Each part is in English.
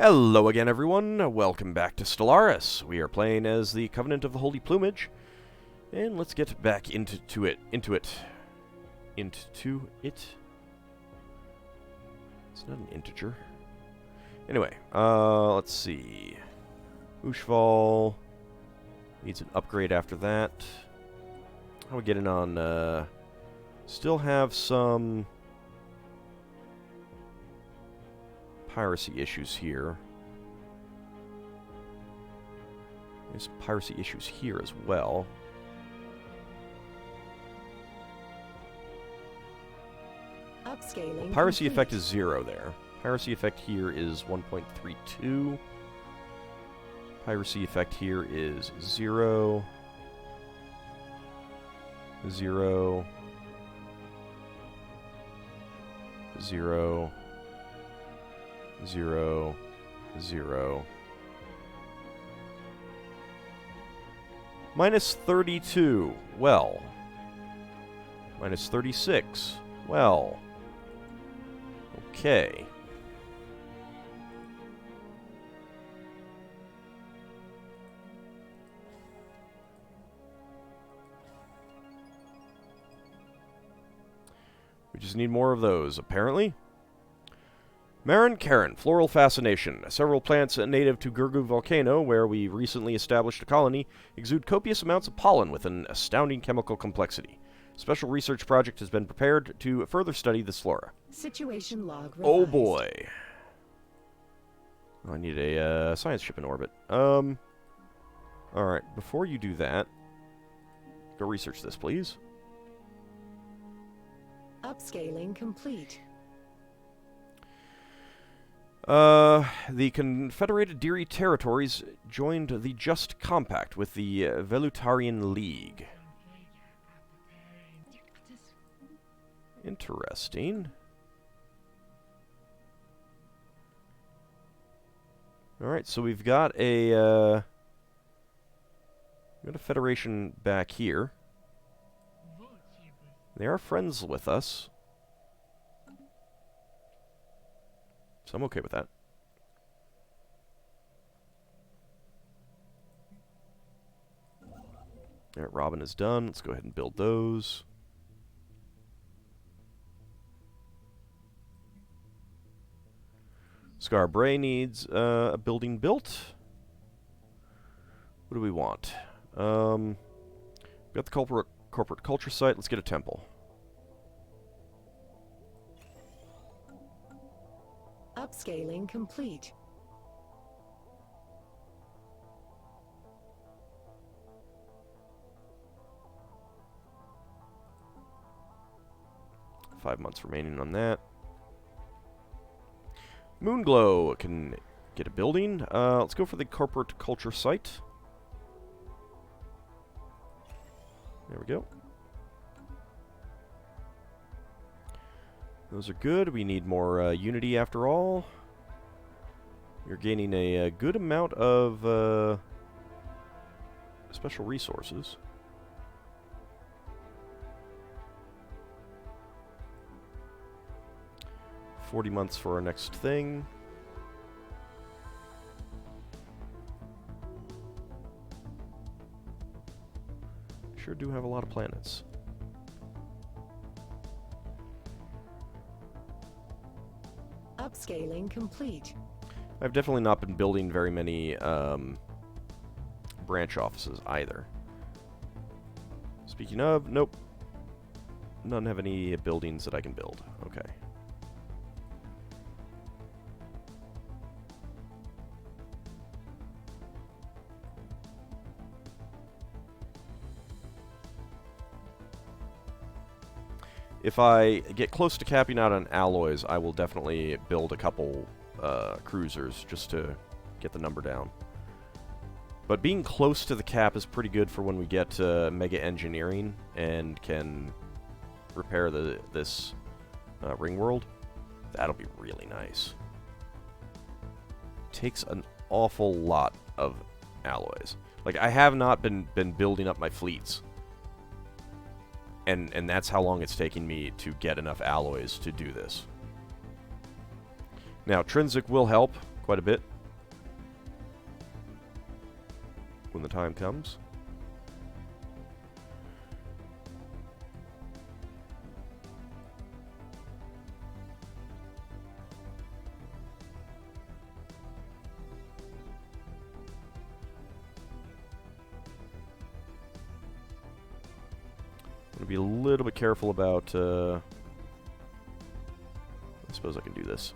Hello again, everyone. Welcome back to Stellaris. We are playing as the Covenant of the Holy Plumage, and let's get back into it. It's not an integer. Anyway, let's see. Ushval needs an upgrade after that. How are we getting on? Still have some piracy issues here. There's piracy issues here as well. Upscaling. Well, piracy effect is 0 there. Piracy effect here is 1.32. Piracy effect here is 0. 0. 0. 0, 0. Minus 32. Well. Minus 36. Well. Okay. We just need more of those, apparently. Mharin, Kharin, floral fascination. Several plants native to Gurgu volcano, where we recently established a colony, exude copious amounts of pollen with an astounding chemical complexity. A special research project has been prepared to further study this flora. Situation log revised. Oh boy. I need a science ship in orbit. Alright, before you do that, go research this, please. Upscaling complete. The Confederated Diri territories joined the Just Compact with the Velutarian League. Interesting. Alright, so we've got a Federation back here. They are friends with us. So I'm okay with that. Alright, Robin is done. Let's go ahead and build those. Scarbray needs a building built. What do we want? We've got the corporate culture site. Let's get a temple. Upscaling complete. Five months remaining on that. Moonglow can get a building. Let's go for the corporate culture site. There we go. Those are good. We need more unity after all. You're gaining a good amount of special resources. $40 months for our next thing. Sure do have a lot of planets. Upscaling complete. I've definitely not been building very many branch offices either. Speaking of, nope. None have any buildings that I can build. Okay. If I get close to capping out on alloys, I will definitely build a couple cruisers just to get the number down. But being close to the cap is pretty good for when we get mega engineering and can repair this ring world. That'll be really nice. Takes an awful lot of alloys. Like, I have not been building up my fleets. And that's how long it's taking me to get enough alloys to do this. Now, Trinsic will help quite a bit. when the time comes. I'm gonna be a little bit careful about, I suppose I can do this.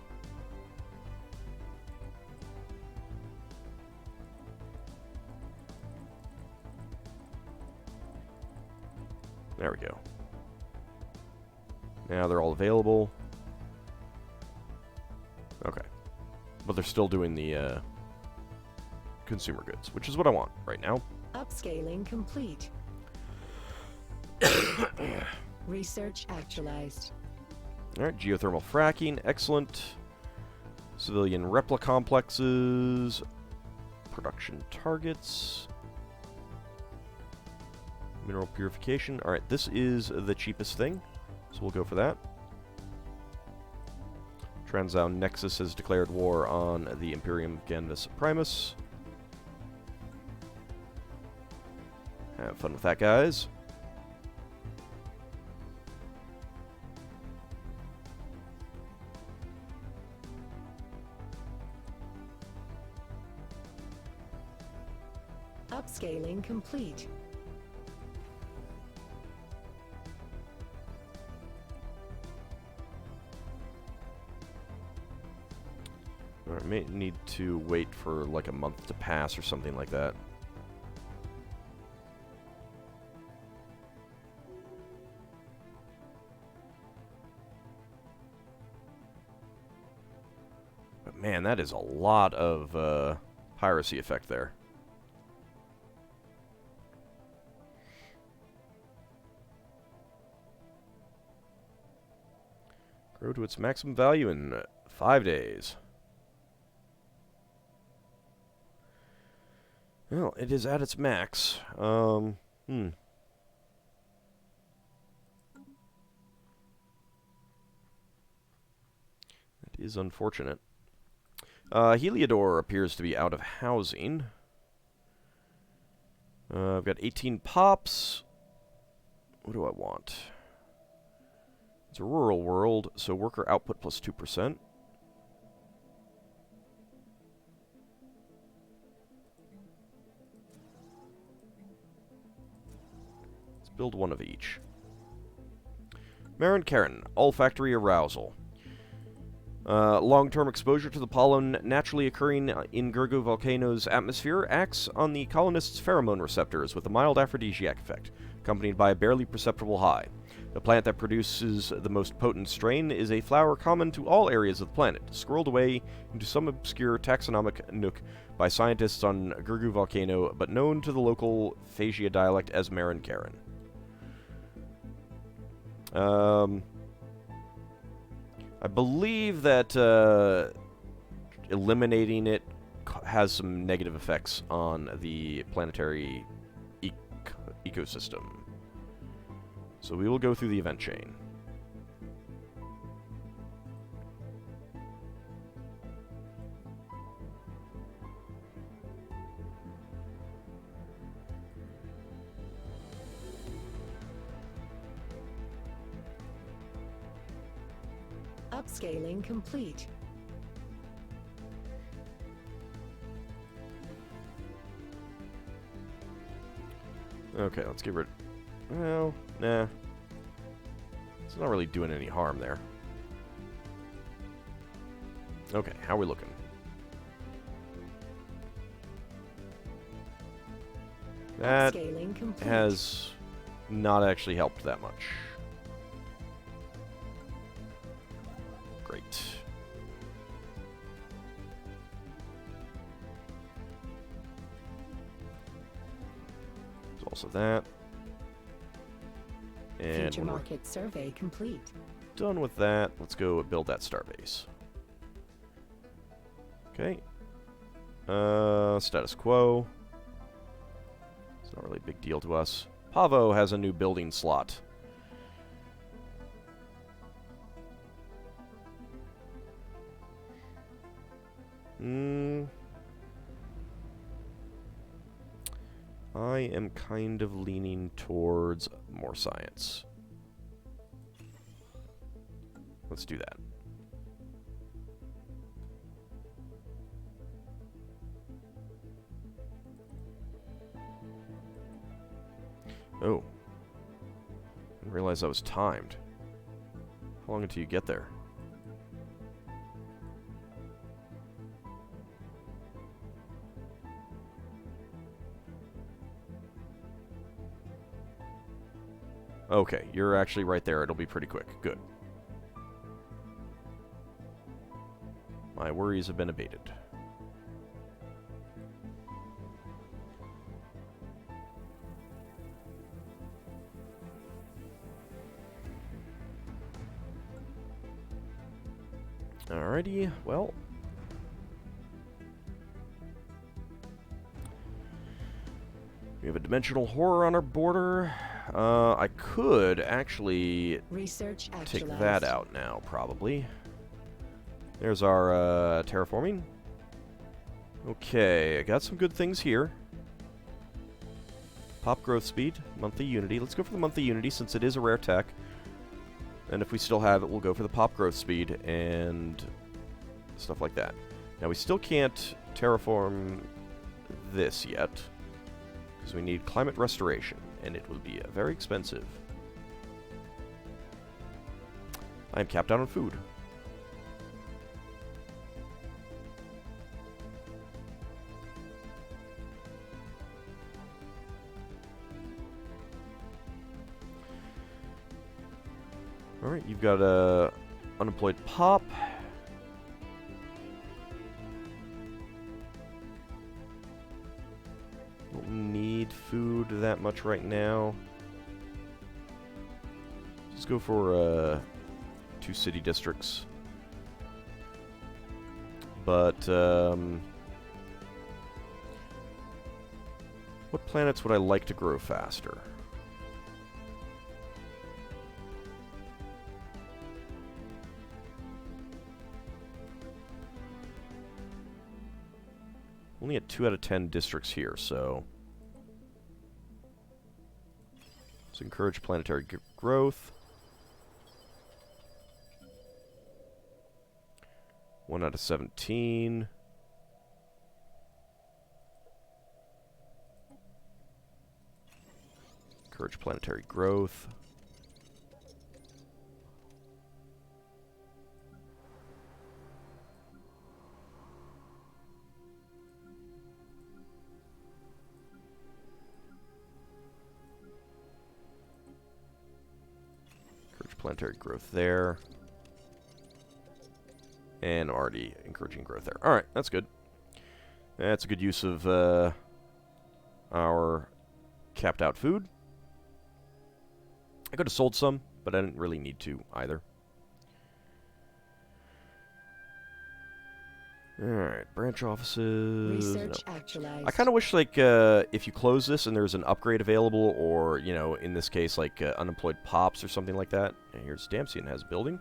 There we go. Now they're all available. Okay. But they're still doing the, consumer goods, which is what I want right now. Upscaling complete. Research actualized. Alright, geothermal fracking, excellent. Civilian replica complexes. Production targets. Mineral purification. Alright, this is the cheapest thing, so we'll go for that. Transown Nexus has declared war on the Imperium Canvas Primus. Have fun with that, guys. Upscaling complete. Alright, may need to wait for like a month to pass or something like that. But man, that is a lot of piracy effect there. Grow to its maximum value in 5 days. Well, it is at its max. That is unfortunate. Heliodor appears to be out of housing. I've got 18 pops. What do I want? It's a rural world, so worker output plus 2%. Let's build one of each. Mharin Kharin, olfactory arousal. Long-term exposure to the pollen naturally occurring in Gurgu Volcano's atmosphere acts on the colonists' pheromone receptors with a mild aphrodisiac effect, accompanied by a barely perceptible high. The plant that produces the most potent strain is a flower common to all areas of the planet, squirreled away into some obscure taxonomic nook by scientists on Gurgu Volcano, but known to the local Phasia dialect as Mharin Kharin. I believe that eliminating it has some negative effects on the planetary ecosystem. So we will go through the event chain. Upscaling complete. Okay, let's get rid... Well, nah. It's not really doing any harm there. Okay, how are we looking? That Upscaling complete. has not actually helped that much. Great. There's also that. And Future when we're market survey complete. done with that, let's go build that starbase. Okay. Status quo. It's not really a big deal to us. Pavo has a new building slot. I am kind of leaning towards more science. Let's do that. Oh. Didn't realize that was timed. How long until you get there? Okay, you're actually right there. It'll be pretty quick. Good. My worries have been abated. Alrighty, well. We have a dimensional horror on our border. I could actually Research take actualized. that out now, probably. There's our terraforming. Okay, I got some good things here. Pop growth speed, monthly unity. Let's go for the monthly unity since it is a rare tech. And if we still have it, we'll go for the pop growth speed and stuff like that. Now, we still can't terraform this yet, because we need climate restoration, and it will be very expensive. I am capped out on food. Alright, you've got a unemployed pop. Don't need food that much right now. Let's go for 2 city districts. But what planets would I like to grow faster? Only at 2 out of 10 districts here, so let's encourage planetary growth. 1 out of 17. Encourage planetary growth. Planetary growth there. And already encouraging growth there. Alright, that's good. That's a good use of our capped out food. I could have sold some, but I didn't really need to either. Alright, branch offices. Research No. actualized. I kind of wish, like, if you close this and there's an upgrade available, or, you know, in this case, like, unemployed pops or something like that. And here's Damsian has a building.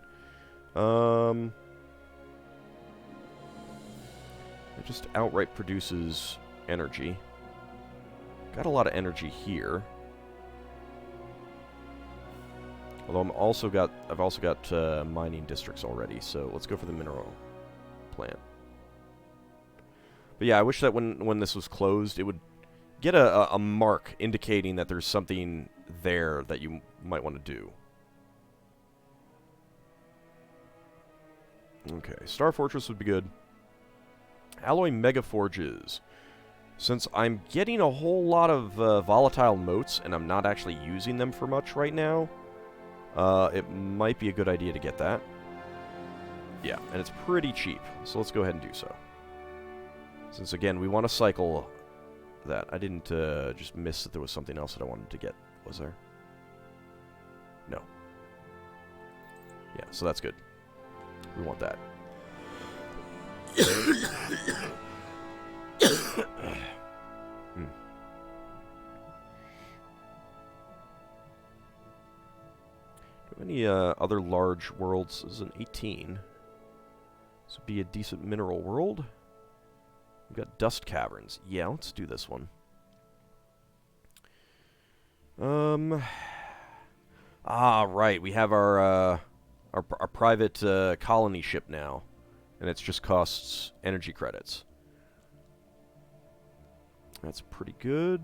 It just outright produces energy. Got a lot of energy here. Although I've also got mining districts already, so let's go for the mineral plant. But yeah, I wish that when this was closed, it would get a mark indicating that there's something there that you might want to do. Okay, Star Fortress would be good. Alloy Megaforges. Since I'm getting a whole lot of volatile motes, and I'm not actually using them for much right now, it might be a good idea to get that. Yeah, and it's pretty cheap, so let's go ahead and do so. Since, again, we want to cycle that. I didn't just miss that there was something else that I wanted to get, was there? No. Yeah, so that's good. We want that. Do any other large worlds? This is an 18. This would be a decent mineral world. We've got dust caverns. Yeah, let's do this one. Right. We have our private colony ship now, and it just costs energy credits. That's pretty good.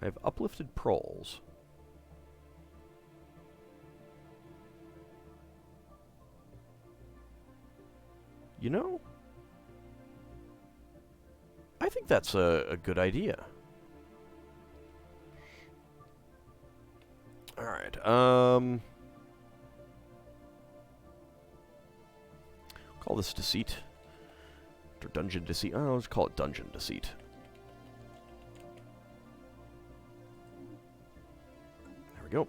I have uplifted proles. You know, I think that's a good idea. Alright, call this deceit. Or dungeon deceit. Oh, let's call it dungeon deceit. There we go.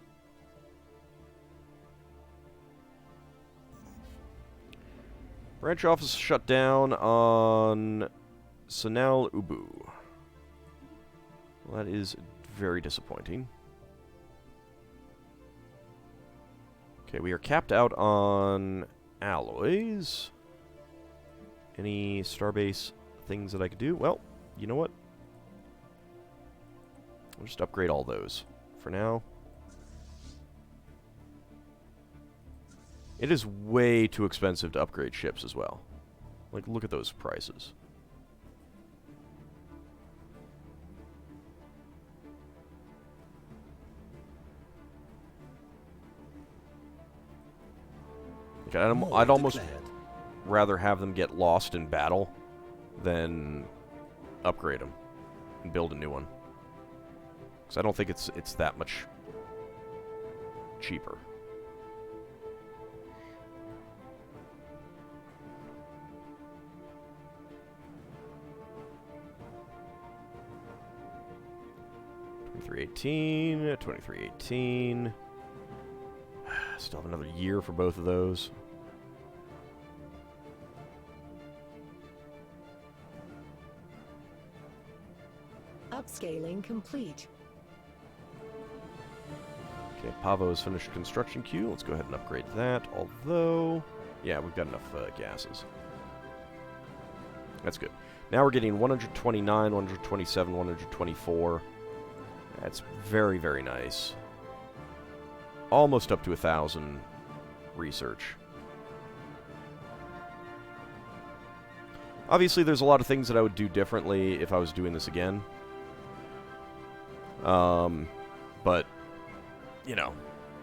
Branch office shut down on Sanal Ubu. Well, that is very disappointing. Okay, we are capped out on alloys. Any starbase things that I could do? Well, you know what? I'll just upgrade all those for now. It is way too expensive to upgrade ships as well. Like, look at those prices. Like, I'd almost rather have them get lost in battle than upgrade them and build a new one. Because I don't think it's that much cheaper. $23.18, $23.18. Still have another year for both of those. Upscaling complete. Okay, Pavo's finished construction queue. Let's go ahead and upgrade that. Although, yeah, we've got enough gases. That's good. Now we're getting 129, 127, 124. That's very, very nice. Almost up to 1,000 research. Obviously, there's a lot of things that I would do differently if I was doing this again. But, you know,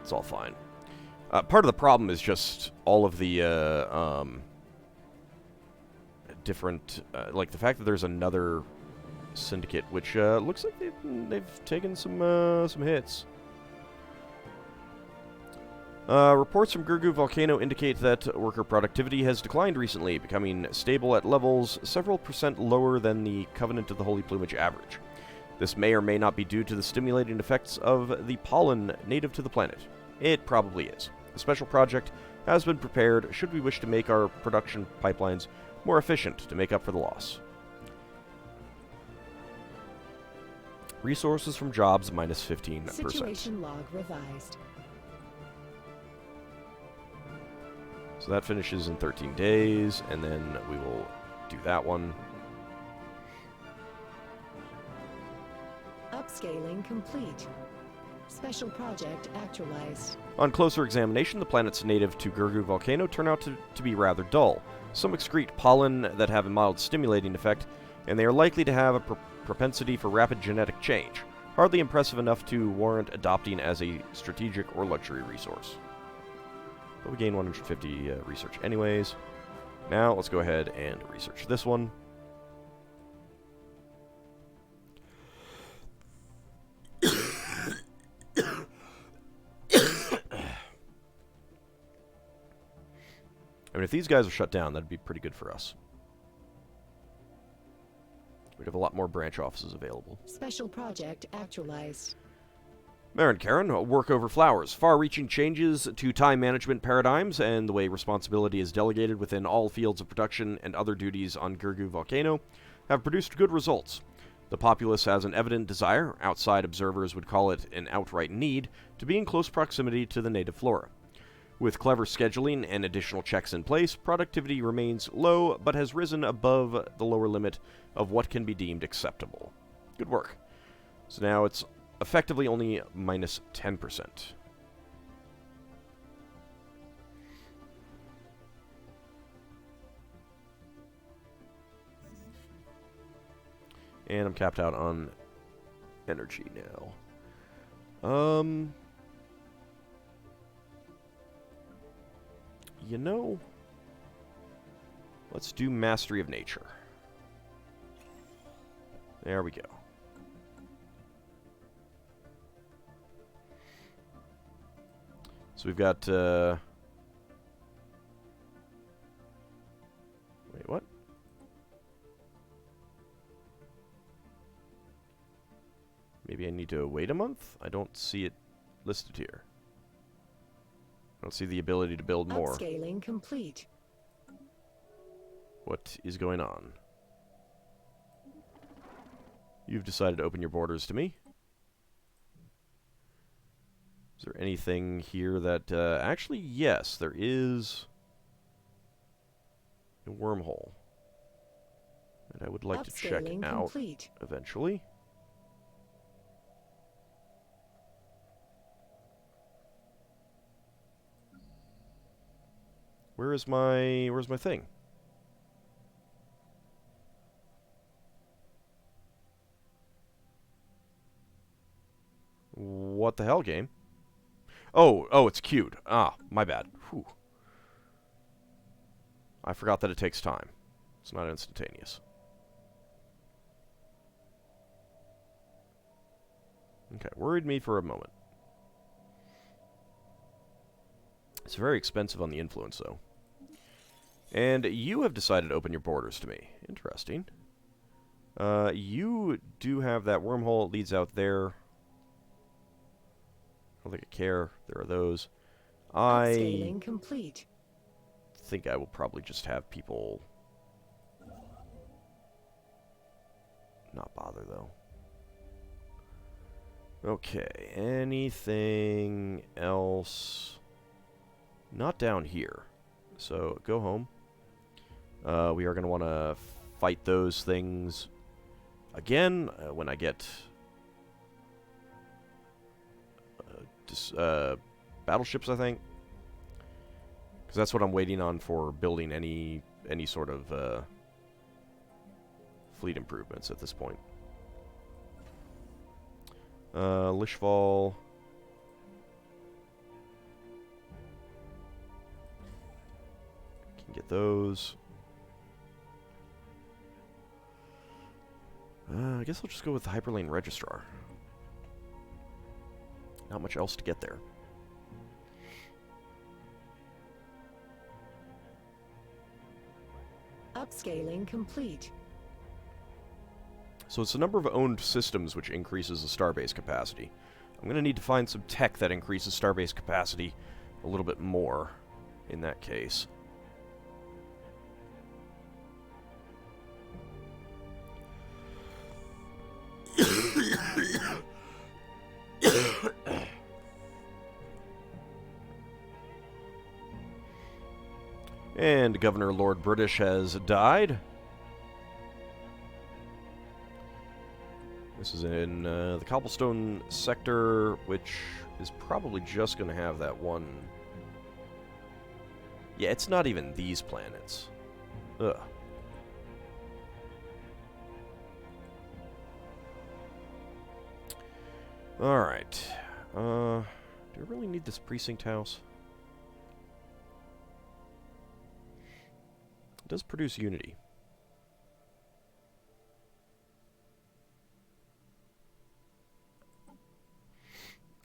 it's all fine. Part of the problem is just all of the different, like the fact that there's another syndicate, which looks like they've taken some hits. Reports from Gurgu Volcano indicate that worker productivity has declined recently, becoming stable at levels several percent lower than the Covenant of the Holy Plumage average. This may or may not be due to the stimulating effects of the pollen native to the planet. It probably is. A special project has been prepared should we wish to make our production pipelines more efficient to make up for the loss. Resources from jobs minus 15%. Situation log revised. So that finishes in 13 days, and then we will do that one. Upscaling complete. Special project actualized. On closer examination, the planets native to Gurgu Volcano turn out to be rather dull. Some excrete pollen that have a mild stimulating effect, and they are likely to have a propensity for rapid genetic change. Hardly impressive enough to warrant adopting as a strategic or luxury resource. But we gain 150 research anyways. Now, let's go ahead and research this one. I mean, if these guys are shut down, that'd be pretty good for us. We'd have a lot more branch offices available. Special project actualized. Mharin Kharin, work over flowers. Far-reaching changes to time management paradigms and the way responsibility is delegated within all fields of production and other duties on Gurgu Volcano have produced good results. The populace has an evident desire, outside observers would call it an outright need, to be in close proximity to the native flora. With clever scheduling and additional checks in place, productivity remains low, but has risen above the lower limit of what can be deemed acceptable. Good work. So now it's effectively only minus 10%. And I'm capped out on energy now. You know, let's do Mastery of Nature. There we go. So we've got, wait, what? Maybe I need to wait a month? I don't see it listed here. I don't see the ability to build more. Upscaling complete. What is going on? You've decided to open your borders to me. Is there anything here that... actually, yes, there is a wormhole that I would like to check out eventually. Where's my thing? What the hell, game? Oh, it's queued. Ah, my bad. Whew. I forgot that it takes time. It's not instantaneous. Okay, worried me for a moment. It's very expensive on the influence, though. And you have decided to open your borders to me. Interesting. You do have that wormhole. It leads out there. I don't think I care. There are those. Upscaling complete. Think I will probably just have people not bother, though. Okay, anything else? Not down here. So, go home. We are going to want to fight those things again when I get battleships, I think. Because that's what I'm waiting on for building any sort of fleet improvements at this point. Lishval. Can get those. I guess I'll just go with the Hyperlane Registrar. Not much else to get there. Upscaling complete. So it's the number of owned systems which increases the starbase capacity. I'm going to need to find some tech that increases starbase capacity a little bit more in that case. And Governor Lord British has died. This is in the Cobblestone sector, which is probably just going to have that one. Yeah, it's not even these planets. Ugh. Alright. Do I really need this precinct house? It does produce unity.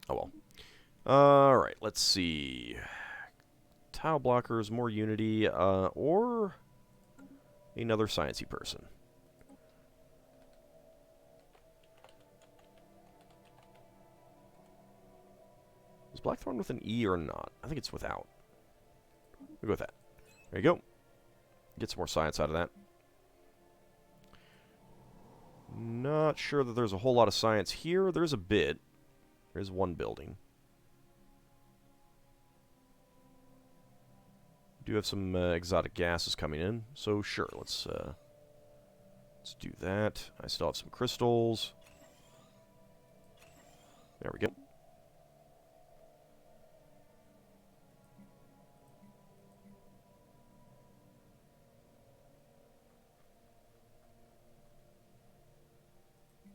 Oh well. Alright, let's see. Tile blockers, more unity, or another sciencey person. Is Blackthorn with an E or not? I think it's without. We'll go with that. There you go. Get some more science out of that. Not sure that there's a whole lot of science here. There's a bit. There's one building. Do have some exotic gases coming in, so sure, let's do that. I still have some crystals. There we go.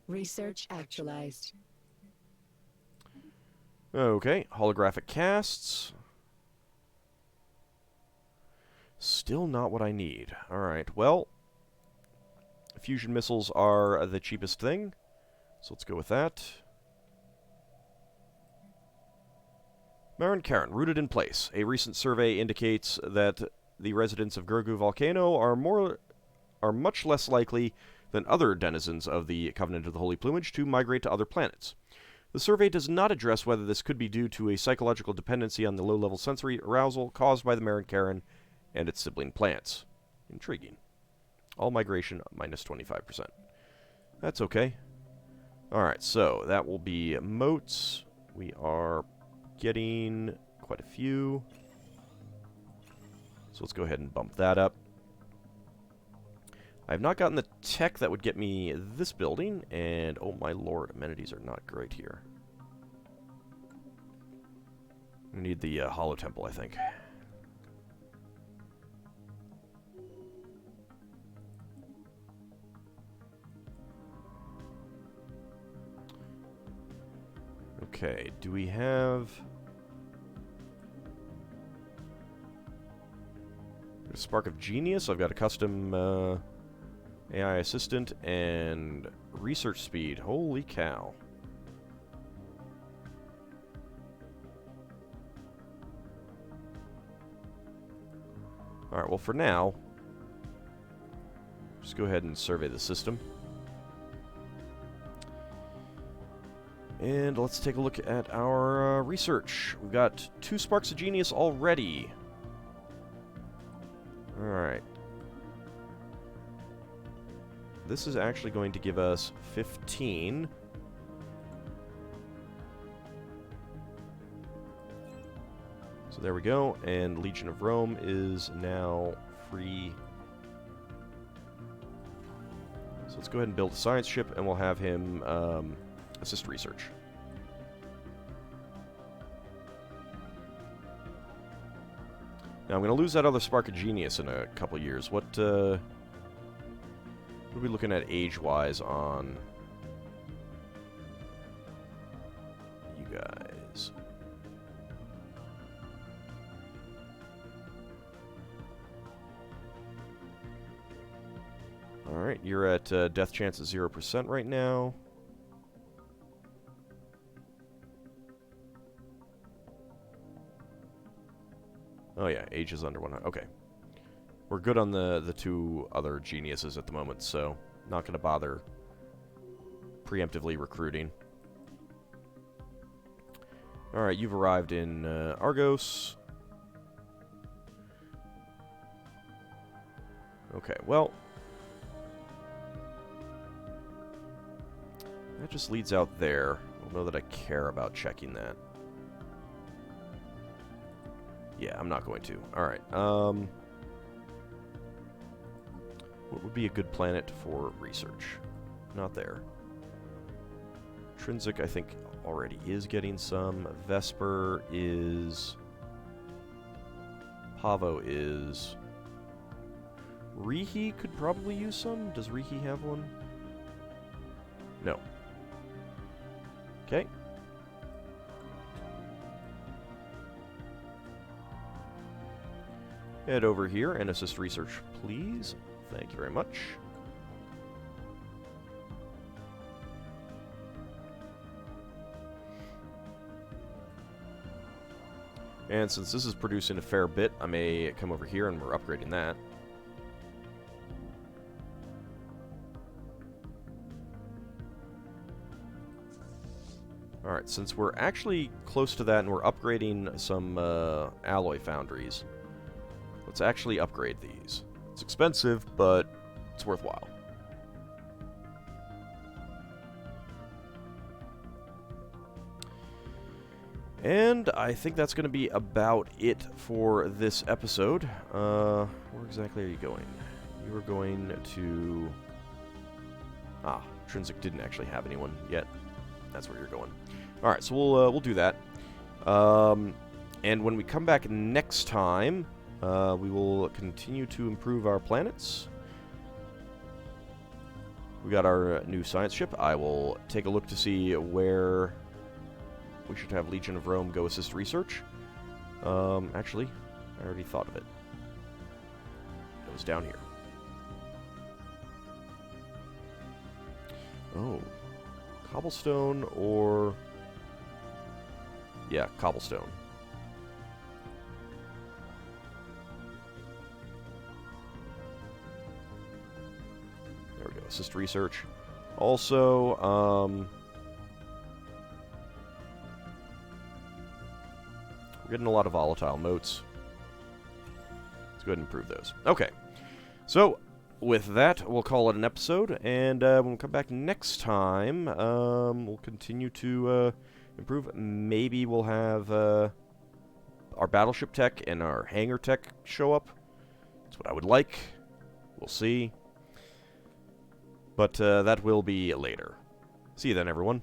Research actualized. Okay, holographic casts. Still not what I need. Alright, well, fusion missiles are the cheapest thing, so let's go with that. Kharin, rooted in place. A recent survey indicates that the residents of Gurgu Volcano are much less likely than other denizens of the Covenant of the Holy Plumage to migrate to other planets. The survey does not address whether this could be due to a psychological dependency on the low-level sensory arousal caused by the Kharin and its sibling planets. Intriguing. All migration minus 25%. That's okay. Alright, so that will be motes. We are getting quite a few. So let's go ahead and bump that up. I have not gotten the tech that would get me this building, and oh my lord, amenities are not great here. We need the Hollow Temple, I think. Okay, do we have a Spark of Genius? I've got a custom AI assistant and research speed. Holy cow. Alright, well for now, just go ahead and survey the system. And let's take a look at our research. We've got 2 Sparks of Genius already. Alright. This is actually going to give us 15. So there we go, and Legion of Rome is now free. So let's go ahead and build a science ship, and we'll have him assist research. Now I'm going to lose that other Spark of Genius in a couple years. What are we looking at age-wise on you guys? Alright, you're at death chance at 0% right now. Oh yeah, age is under 100. Okay. We're good on the 2 other geniuses at the moment, so not going to bother preemptively recruiting. Alright, you've arrived in Argos. Okay, well, that just leads out there. I don't know that I care about checking that. Yeah, I'm not going to. Alright, what would be a good planet for research? Not there. Trinsic, I think, already is getting some. Vesper is... Pavo is... Rihi could probably use some. Does Rihi have one? No. Okay. Head over here and assist research, please. Thank you very much. And since this is producing a fair bit, I may come over here and we're upgrading that. Alright, since we're actually close to that and we're upgrading some alloy foundries, let's actually upgrade these. It's expensive, but it's worthwhile. And I think that's going to be about it for this episode. Where exactly are you going? You are going to... Ah, Trinsic didn't actually have anyone yet. That's where you're going. Alright, so we'll do that. And when we come back next time, we will continue to improve our planets. We got our new science ship. I will take a look to see where we should have Legion of Rome go assist research. Actually, I already thought of it. It was down here. Oh. Cobblestone or... Yeah, cobblestone. There we go. Assist research. Also, we're getting a lot of volatile motes. Let's go ahead and improve those. Okay. So, with that, we'll call it an episode, and when we come back next time, we'll continue to improve. Maybe we'll have our battleship tech and our hangar tech show up. That's what I would like. We'll see. But that will be later. See you then, everyone.